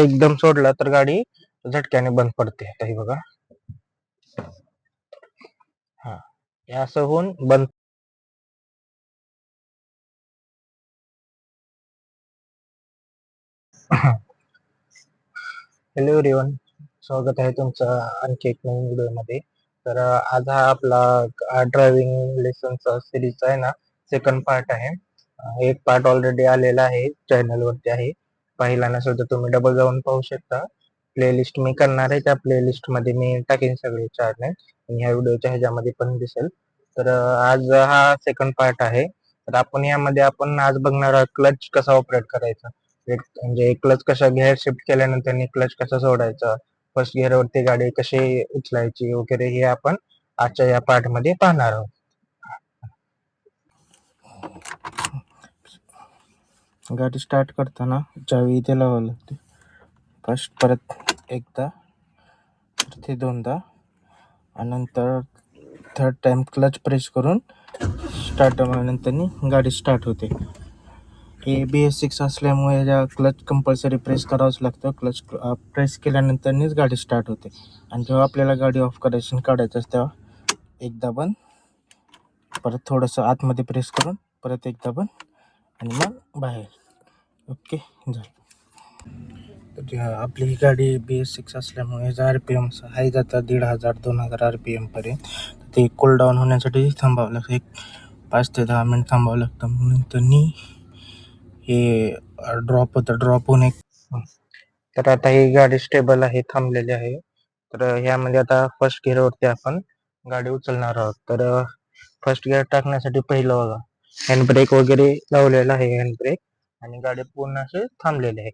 एकदम सोडला तर गाडी झटक्याने बंद पडते. आता हे बघा, हा, हे असं होऊन बंद. हॅलो एव्हरीवन, स्वागत आहे तुमचं आणखी एक नवीन व्हिडिओमध्ये. तर आज हा आपला ड्रायव्हिंग लेसनचा सिरीजचा आहे ना, सेकंड पार्ट आहे. एक पार्ट ऑलरेडी आलेला आहे, चॅनल वरती आहे. पाहिला नसेल तर तुम्ही डबल जाऊन पाहू शकता. प्लेलिस्ट मी करणार आहे, त्या प्लेलिस्ट मध्ये मी टाकेन सगळे चॅनल आणि ह्या व्हिडिओच्या ह्याच्यामध्ये पण दिसेल. तर आज हा सेकंड पार्ट आहे. तर आपण यामध्ये आज बघणार आहोत क्लच कसा ऑपरेट करायचा. म्हणजे क्लच कशा गिअर शिफ्ट केल्यानंतर क्लच कसा सोडायचा, फर्स्ट गिअर वरती गाडी कशी उचलायची वगैरे, हे आपण आजच्या या पार्ट मध्ये पाहणार आहोत. गाडी स्टार्ट करताना चावी इथे लावावी लागते. फर्स्ट, परत एकदा, ते दोनदा, आणि नंतर थर्ड टाइम क्लच प्रेस करून स्टार्ट नंतर गाडी स्टार्ट होते. हे BS6 असल्यामुळे या क्लच कंपल्सरी प्रेस करावंच लागतं. क्लच प्रेस केल्यानंतरच गाडी स्टार्ट होते. आणि जेव्हा आपल्याला गाडी ऑफ करायची आणि काढायचं तेव्हा एकदा बंद, परत थोडंसं आतमध्ये प्रेस करून परत एकदा बंद आणि मग बाहेर. ओके, झालं. तर आपली ही गाडी BS6 असल्यामुळे याचा RPM हाय जातात 1500-2000 RPM पर्यंत. ते कूल डाऊन होण्यासाठी थांबावं लागतं, एक 5 ते 10 मिनिट थांबावं लागतं. नंतर हे ड्रॉप होतं, ड्रॉप होऊन एक. तर आता ही गाडी स्टेबल आहे, थांबलेली आहे. तर ह्यामध्ये आता फर्स्ट गिअर वरती आपण गाडी उचलणार आहोत. तर फर्स्ट गिअर टाकण्यासाठी पहिलं बघा, हँड ब्रेक वगैरे लावलेला आहे, हँड ब्रेक, आणि गाडी पूर्ण असे थांबलेली आहे.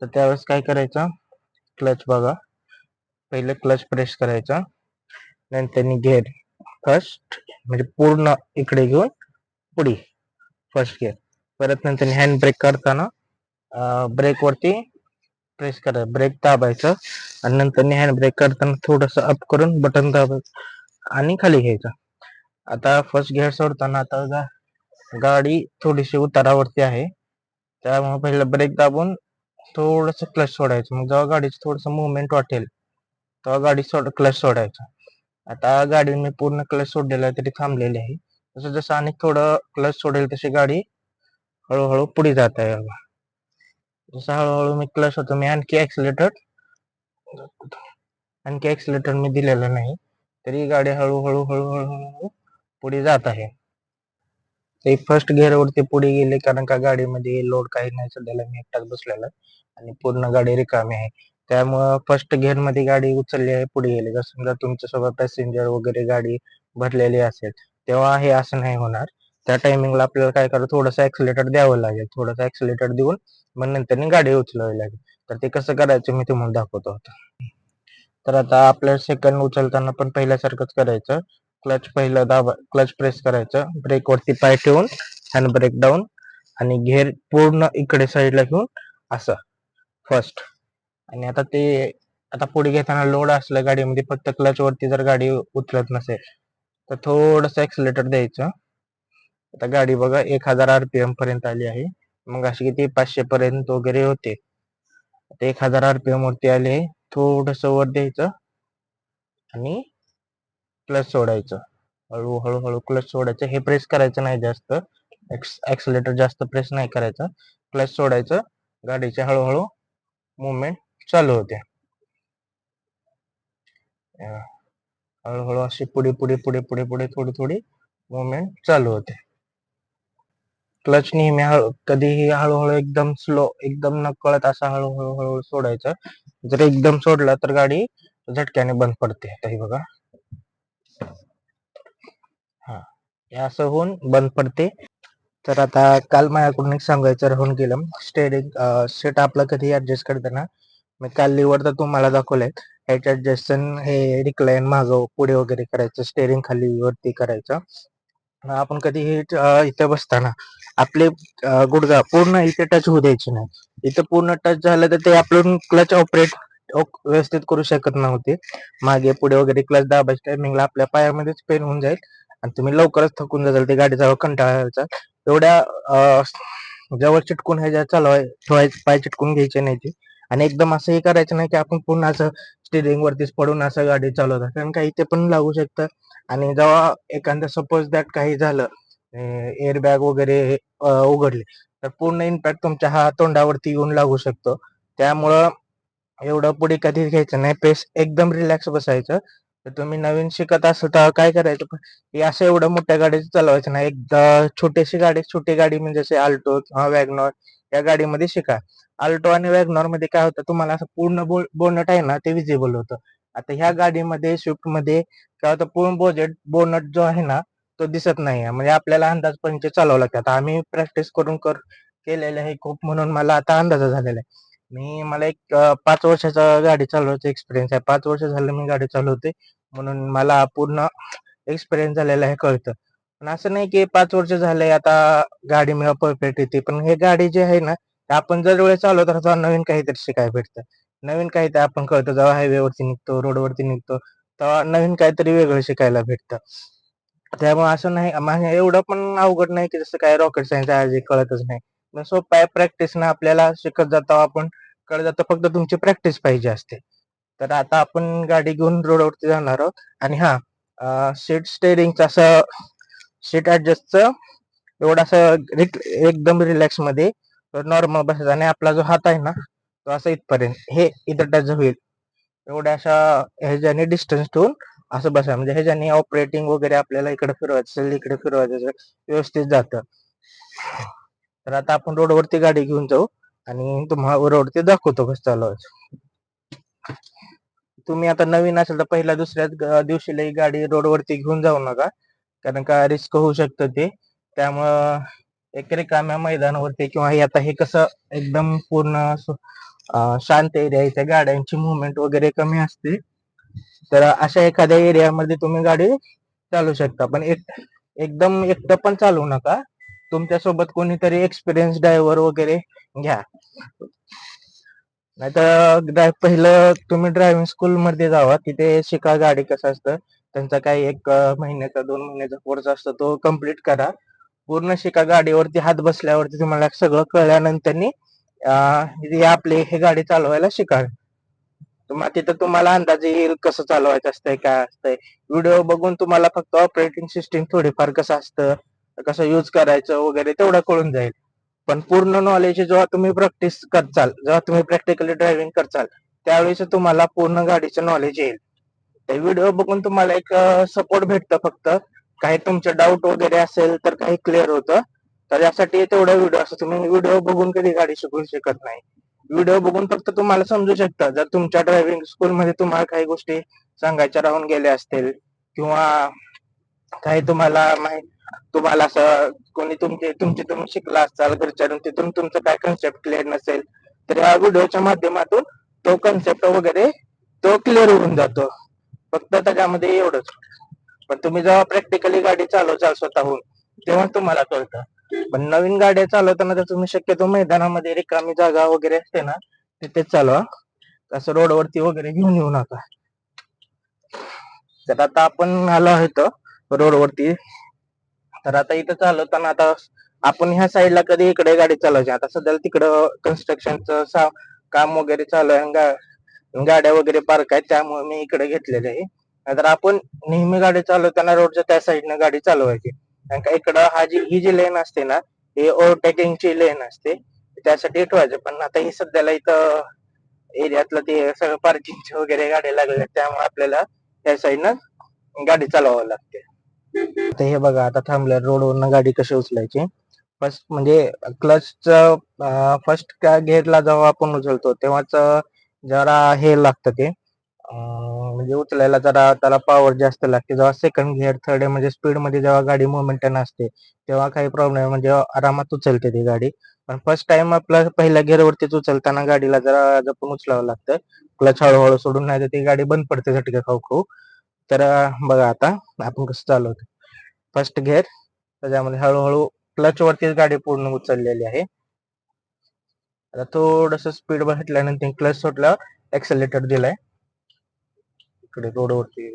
तर त्यावेळेस काय करायचं, क्लच बघा, पहिले क्लच प्रेस करायचा, नंतर गिअर फर्स्ट म्हणजे पूर्ण इकडे घेऊन पुढे फर्स्ट गिअर, परत नंतर हँड ब्रेक करताना ब्रेक वरती प्रेस करायचं, ब्रेक दाबायचं, आणि नंतर हँड ब्रेक करताना थोडस अप करून बटन दाबायचं आणि खाली घ्यायचं. आता फर्स्ट गिअर सोडताना आता गाडी थोडीशी उतारावरती आहे, त्यामुळे पहिलं ब्रेक दाबून थोडस क्लच सोडायचं. मग जेव्हा गाडीचं थोडस मुवमेंट वाटेल तेव्हा गाडी क्लच सोडायचं. आता गाडी मी पूर्ण क्लच सोडलेला आहे तरी थांबलेली आहे. जसं जसं आणि थोडं क्लच सोडेल तशी गाडी हळूहळू पुढे जात आहे. जसं हळूहळू मी क्लच होतो, मी आणखी ऍक्सिलेटर मी दिलेलं नाही, तरी गाडी हळूहळू हळूहळू हळूहळू पुढे जात आहे. ते फर्स्ट गिअर वरती पुढे गेले कारण का गाडीमध्ये लोड काही नाही, सध्याला मी एकटाच बसलेला आणि पूर्ण गाडी रिकामी आहे. त्यामुळं फर्स्ट गिअर मध्ये गाडी उचलली आहे, पुढे गेले. जर समजा तुमच्यासोबत पॅसेंजर वगैरे गाडी भरलेली असेल तेव्हा हे असं नाही होणार. त्या टायमिंगला आपल्याला काय करायचं, थोडंसं ऍक्सिलेटर द्यावं लागेल. थोडंसं ऍक्सिलेटर देऊन मग नंतर गाडी उचलावी लागेल. तर ते कसं करायचं मी तुम्हाला दाखवतो आता. तर आता आपल्याला सेकंड उचलताना पण पहिल्यासारखंच करायचं. क्लच पहिलं दाबा, क्लच प्रेस करायचं, ब्रेक वरती पाय ठेवून हँड ब्रेक डाऊन आणि गिअर पूर्ण इकडे साईडला घेऊन असं फर्स्ट. आणि आता पुढे घेताना लोड असलं गाडीमध्ये, फक्त क्लच वरती जर गाडी उचलत नसेल तर थोडस ऍक्सिलेटर द्यायचं. आता गाडी बघा 1000 RPM पर्यंत आली आहे. मग अशी किती 500 पर्यंत वगैरे होते. आता 1000 RPM वरती आले, थोडस वर द्यायचं आणि क्लच सोडायचं. हळूहळू हळू क्लच सोडायचं, हे प्रेस करायचं नाही जास्त, ऍक्सिलेटर जास्त प्रेस नाही करायचं, क्लच सोडायचं, गाडीचे हळूहळू मुवमेंट चालू होते. हळूहळू अशी पुढे पुढे पुढे पुढे पुढे थोडी थोडी मुवमेंट चालू होते. क्लच नेहमी कधीही हळूहळू एकदम स्लो, एकदम नकळत असा हळूहळू हळूहळू सोडायचं. जर एकदम सोडला तर गाडी झटक्याने बंद पडते. आता हे बघा, हा, हे असं होऊन बंद पडते. तर आता काल माझ्याकडून एक सांगायचं राहून गेलं, स्टेरिंग सीट आपला कधी ऍडजस्ट करताना मी काल लिव्हर तर तुम्हाला दाखवलंय, ह्याच्या ऍडजस्टन हे रिक्लाइन मागं पुढे वगैरे करायचं, स्टेरिंग खाली वरती करायचं. आपण कधीही इथे बसताना आपले गुडघा पूर्ण इथे टच होऊ द्यायचे नाही. इथे पूर्ण टच झालं तर ते आपण क्लच ऑपरेट व्यवस्थित करू शकत नव्हते. मागे पुढे वगैरे क्लच दाबायच्या टायमिंगला आपल्या पायामध्येच पेन होऊन जाईल आणि तुम्ही लवकरच थकून जाल. ते गाडीचा कंटाळा एवढ्या जवळ चिटकून ह्याच्या चालवाय ठेवायचे, पाय चिटकून घ्यायचे नाही ते. आणि एकदम असंही करायचं नाही की आपण पुन्हा असं स्टिअरिंग वरतीच पडून असं गाडी चालवतात, कारण काही ते पण लागू शकतं. आणि जेव्हा एखादं सपोज दॅट काही झालं, एअरबॅग वगैरे उघडले, तर पूर्ण इम्पॅक्ट तुमच्या तोंडावरती येऊन लागू शकतो. त्यामुळं एवढं पुढे कधीच घ्यायचं नाही, पेस एकदम रिलॅक्स बसायचं. तर तुम्ही नवीन शिकत असाल तर काय करायचं, हे असं एवढं मोठ्या गाडी चालवायचं नाही. एकदा छोटीशी गाडी, छोटी गाडी म्हणजे जसे अल्टो किंवा वॅगनॉर या गाडीमध्ये शिका. अल्टो आणि वॅगनॉर मध्ये काय होतं, तुम्हाला असं पूर्ण बोनट आहे ना ते विजिबल होतं. आता ह्या गाडीमध्ये स्विफ्ट मध्ये काय होतं, पूर्ण बोनट जो आहे ना तो दिसत नाही. म्हणजे आपल्याला अंदाज पंचे चालवावं लागतात. आता आम्ही प्रॅक्टिस करून केलेलं आहे खूप, म्हणून मला आता अंदाज झालेला आहे. मला एक 5 वर्षाचा गाडी चालवायचा एक्सपिरियन्स आहे. 5 वर्ष झालं मी गाडी चालवते, म्हणून मला पूर्ण एक्सपिरियन्स झालेला आहे, कळतं. पण असं नाही की 5 वर्ष झाले आता गाडी मला परफेक्ट येते. पण हे गाडी जी आहे ना, आपण जर वेळेस चालवत राहतो, नवीन काहीतरी शिकायला भेटतं. नवीन काहीतरी आपण कळतं, जेव्हा हायवेवरती निघतो, रोडवरती निघतो, तेव्हा नवीन काहीतरी वेगळं शिकायला भेटतं. त्यामुळे असं नाही, म्हणजे एवढं पण अवघड नाही की जसं काय रॉकेट सायन्स आहे कळतच नाही. सोपं आहे, प्रॅक्टिसनं आपल्याला शिकत जातो आपण, कळत जातं. फक्त तुमची प्रॅक्टिस पाहिजे असते. तर आता आपण गाडी घेऊन रोडवरती जाणार आहोत. आणि सीट स्टेअरिंगचं असं, सीट ऍडजस्टचं एवढं असं एकदम रिलॅक्स मध्ये नॉर्मल बसायचं, आणि आपला जो हात आहे ना तो असं इथपर्यंत, हे इथं टच होईल एवढ्या अशा ह्याच्याने डिस्टन्स ठेवून असं बसा. म्हणजे ह्याच्याने ऑपरेटिंग वगैरे आपल्याला इकडे फिरवायचं असेल, इकडे फिरवायचं असेल, व्यवस्थित जातं. तर आता आपण रोडवरती गाडी घेऊन जाऊ आणि तुम्हाला रोडवरती दाखवतो कसं चालवायचं. तुम्ही आता नवीन असेल तर पहिल्या दुसऱ्या दिवशीला ही गाडी रोडवरती घेऊन जाऊ नका, कारण का रिस्क होऊ शकतं ते. त्यामुळं एक रिकाम्या मैदानावरती, किंवा आता हे कसं एकदम पूर्ण शांत एरिया आहे, त्या गाड्यांची मुवमेंट वगैरे कमी असते. तर अशा एखाद्या एरियामध्ये तुम्ही गाडी चालू शकता. पण एकदम एकटं पण चालवू नका, तुमच्यासोबत कोणीतरी एक्सपिरियन्स ड्रायव्हर वगैरे घ्या. नाहीतर पहिलं तुम्ही ड्रायव्हिंग स्कूल मध्ये जावा, तिथे शिका गाडी कसं असतं. त्यांचा काही 1 महिन्याचा 2 महिन्याचा कोर्स असतो, तो कम्प्लीट करा. पूर्ण शिका. गाडीवरती हात बसल्यावरती तुम्हाला सगळं कळल्यानंतर आपली हे गाडी चालवायला शिका. तिथं तुम्हाला अंदाज येईल कसं चालवायचं असतंय, काय असतंय. व्हिडिओ बघून तुम्हाला फक्त ऑपरेटिंग सिस्टीम थोडीफार कसं असतं, कसं युज करायचं वगैरे तेवढं कळून जाईल. पण पूर्ण नॉलेज जेव्हा तुम्ही प्रॅक्टिस करचाल, जेव्हा तुम्ही प्रॅक्टिकली ड्रायव्हिंग करचाल, त्यावेळेस तुम्हाला पूर्ण गाडीचं नॉलेज येईल. ते व्हिडिओ बघून तुम्हाला एक सपोर्ट भेटतं फक्त. काही तुमचे डाऊट वगैरे असेल तर काही क्लिअर होतं. तर यासाठी तेवढा व्हिडिओ असतो. तुम्ही व्हिडिओ बघून कधी गाडी शिकू शकत नाही. व्हिडिओ बघून फक्त तुम्हाला समजू शकता. जर तुमच्या ड्रायव्हिंग स्कूलमध्ये तुम्हाला काही गोष्टी सांगायच्या राहून गेल्या असतील, किंवा काही तुम्हाला असं कोणी तुम्ही शिकला असाल घरच्याकडून, तिथून तुमचं काय कन्सेप्ट क्लिअर नसेल, तर या व्हिडिओच्या माध्यमातून तो कन्सेप्ट वगैरे तो क्लिअर होऊन जातो. फक्त त्याच्यामध्ये एवढंच. पण तुम्ही जेव्हा प्रॅक्टिकली गाडी चालवचाल स्वतःहून, तेव्हा तुम्हाला कळतं. पण नवीन गाड्या चालवताना तर तुम्ही शक्यतो मैदानामध्ये रिकामी जागा वगैरे असते ना, तिथेच चालवा. असं रोडवरती वगैरे घेऊन येऊ नका. तर आता आपण आलो आहेत रोडवरती. तर आता इथं चालवताना, आता आपण ह्या साईडला कधी इकडे गाडी चालवायची, आता सध्या तिकडं कन्स्ट्रक्शनचं काम वगैरे चालू आहे, गाड्या वगैरे पार्क आहेत, त्यामुळे मी इकडे घेतलेले आहे. नाहीतर आपण नेहमी गाडी चालवताना रोडच्या त्या साईडनं गाडी चालवायची. कारण का इकडं ही जी लेन असते ना, ही ओव्हरटेकिंगची लेन असते, त्यासाठी ठेवायचं. पण आता ही सध्याला इथं एरियातलं ते सगळं पार्किंगचे वगैरे गाड्या लागल्या, त्यामुळे आपल्याला त्या साईडनं गाडी चालवावी लागते. आता हे बघा, आता थांबल्या रोडवरनं गाडी कशी उचलायची. फर्स्ट म्हणजे फर्स्ट गिअरला जेव्हा आपण उचलतो तेव्हाच जरा हे लागतं ते, म्हणजे उचलायला जरा त्याला पॉवर जास्त लागते. जेव्हा सेकंड गिअर, थर्ड म्हणजे स्पीड मध्ये जेव्हा गाडी मुवमेंट असते, तेव्हा काही प्रॉब्लेम, म्हणजे आरामात उचलते ती गाडी. पण फर्स्ट टाइम आपल्या पहिल्या गिअर वरतीच उचलताना गाडीला जरा जपून उचलावं लागतं. क्लच हळूहळू सोडून, नाही तर ती गाडी बंद पडते झटके खाऊ खाऊ. तर बघा आता आपण कसं चालवतो. फर्स्ट गिअर, त्याच्यामध्ये हळूहळू क्लच वरतीच गाडी पूर्ण उचललेली आहे. आता थोडस स्पीड बघितल्यानंतर क्लच सोडल्यावर एक्सेलेटर दिलाय इकडे रोडवरती.